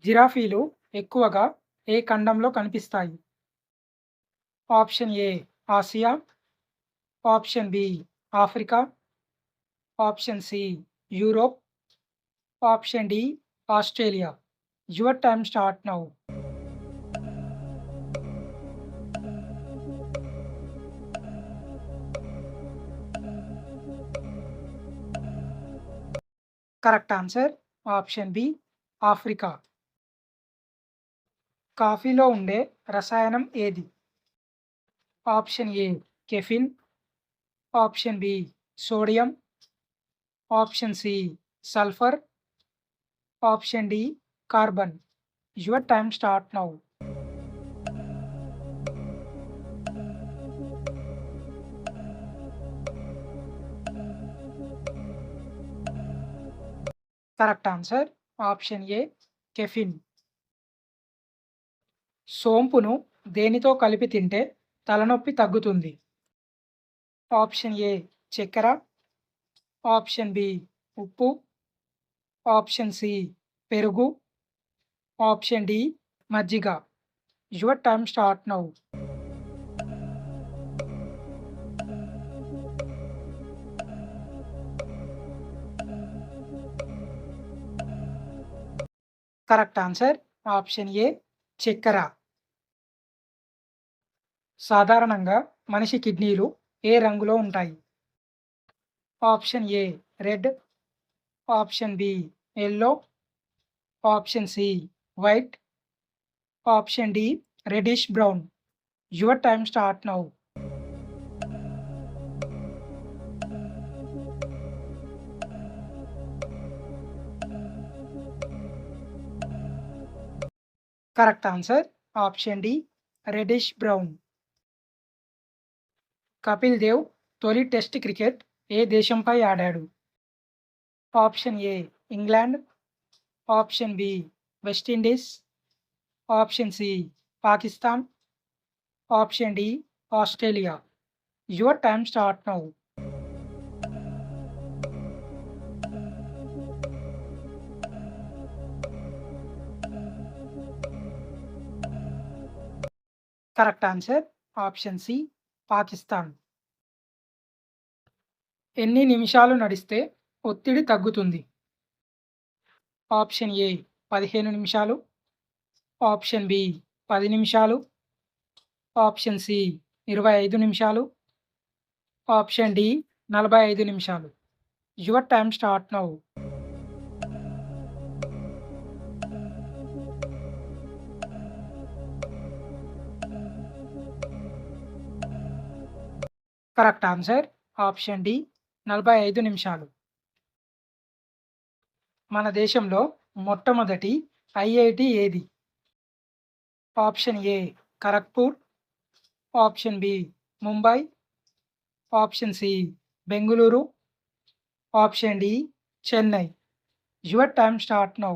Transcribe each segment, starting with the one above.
జిరాఫీలు ఎక్కువగా ఏ ఖండంలో కనిపిస్తాయి? Option A Asia, option B Africa, option C Europe, option D Australia. Your time start now. Correct answer option B Africa. కాఫీలో ఉండే రసాయనం ఏది? Option A caffeine, option B sodium, option C sulphur, option D carbon. Your time start now. Correct answer option A caffeine. సోంపును దేనితో కలిపి తింటే తలనొప్పి తగ్గుతుంది? ఆప్షన్ ఏ చక్కెర, ఆప్షన్ బి ఉప్పు, ఆప్షన్ సి పెరుగు, ఆప్షన్ డి మజ్జిగ. Your time start now. Correct answer option A చక్కెర. సాధారణంగా మనిషి కిడ్నీలు ఏ రంగులో ఉంటాయి? Option A red, option B yellow, option C white, option D reddish brown. Your time start now. Correct answer option D reddish brown. Kapil Dev తొలి test cricket ఏ దేశంపై ఆడాడు? Option A England, option B West Indies, option C Pakistan, option D Australia. Your time start now. Correct answer option C Pakistan. ఎన్ని నిమిషాలు నడిస్తే ఒత్తిడి తగ్గుతుంది? Option ఏ 15 నిమిషాలు, ఆప్షన్ బి 10 నిమిషాలు, ఆప్షన్ సి 25 నిమిషాలు, ఆప్షన్ డి 45 నిమిషాలు. Your time start now. Correct answer option D 45 నిమిషాలు. మన దేశంలో మొట్టమొదటి ఐఐటి ఏది? Option A Kharagpur, option B Mumbai, option C Bengaluru, option D Chennai. Your time start now.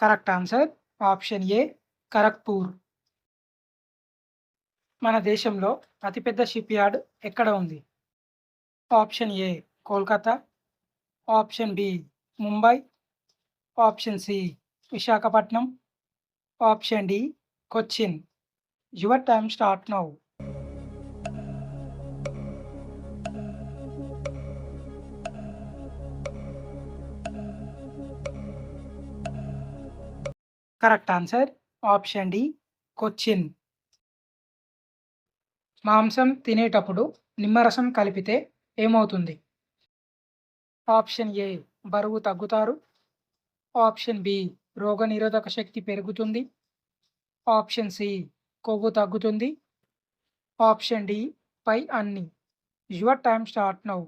Correct answer option A Kharagpur. మన దేశంలో అతిపెద్ద షిప్ యార్డ్ ఎక్కడ ఉంది? Option A Kolkata, option B Mumbai, option C Visakhapatnam, option D Cochin. Your time start now. Correct answer option D Cochin. మాంసం తినేటప్పుడు నిమ్మరసం కలిపితే ఏమవుతుంది? ఆప్షన్ ఏ బరువు తగ్గుతారు, ఆప్షన్ బి రోగనిరోధక శక్తి పెరుగుతుంది, ఆప్షన్ సి కొవ్వు తగ్గుతుంది, ఆప్షన్ డి పై అన్ని. Your time start now.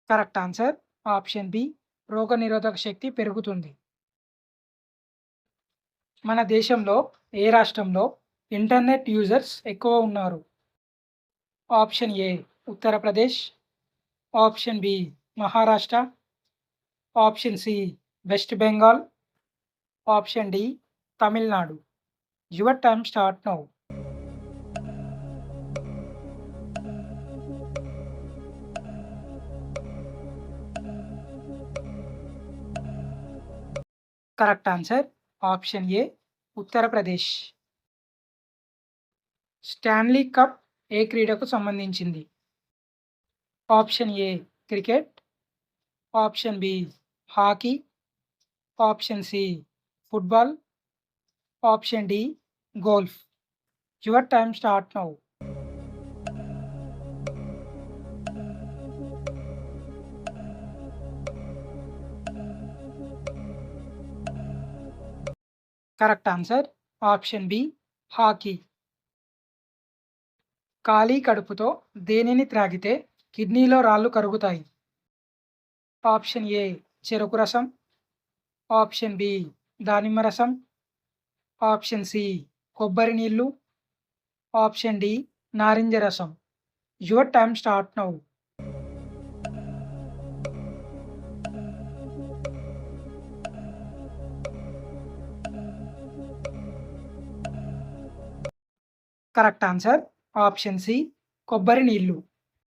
Correct answer option B రోగనిరోధక శక్తి పెరుగుతుంది. మన దేశంలో ఏ రాష్ట్రంలో ఇంటర్నెట్ యూజర్స్ ఎక్కువ ఉన్నారు? Option A Uttar Pradesh, option B Maharashtra, option C West Bengal, option D Tamil Nadu. Your time start now. Correct answer option A Uttar Pradesh. Stanley Cup ఏ క్రీడకు సంబంధించింది? Option A cricket, option B hockey, option C football, option D golf. Your time start now. Correct answer option B hockey. ఖాళీ కడుపుతో దేనిని త్రాగితే కిడ్నీలో రాళ్ళు కరుగుతాయి? Option A చెరుకు రసం, ఆప్షన్ బి దానిమ్మ రసం, ఆప్షన్ సి కొబ్బరి నీళ్ళు, ఆప్షన్ డి నారింజ రసం. Your time start now. Correct answer option C కొబ్బరి నీళ్ళు.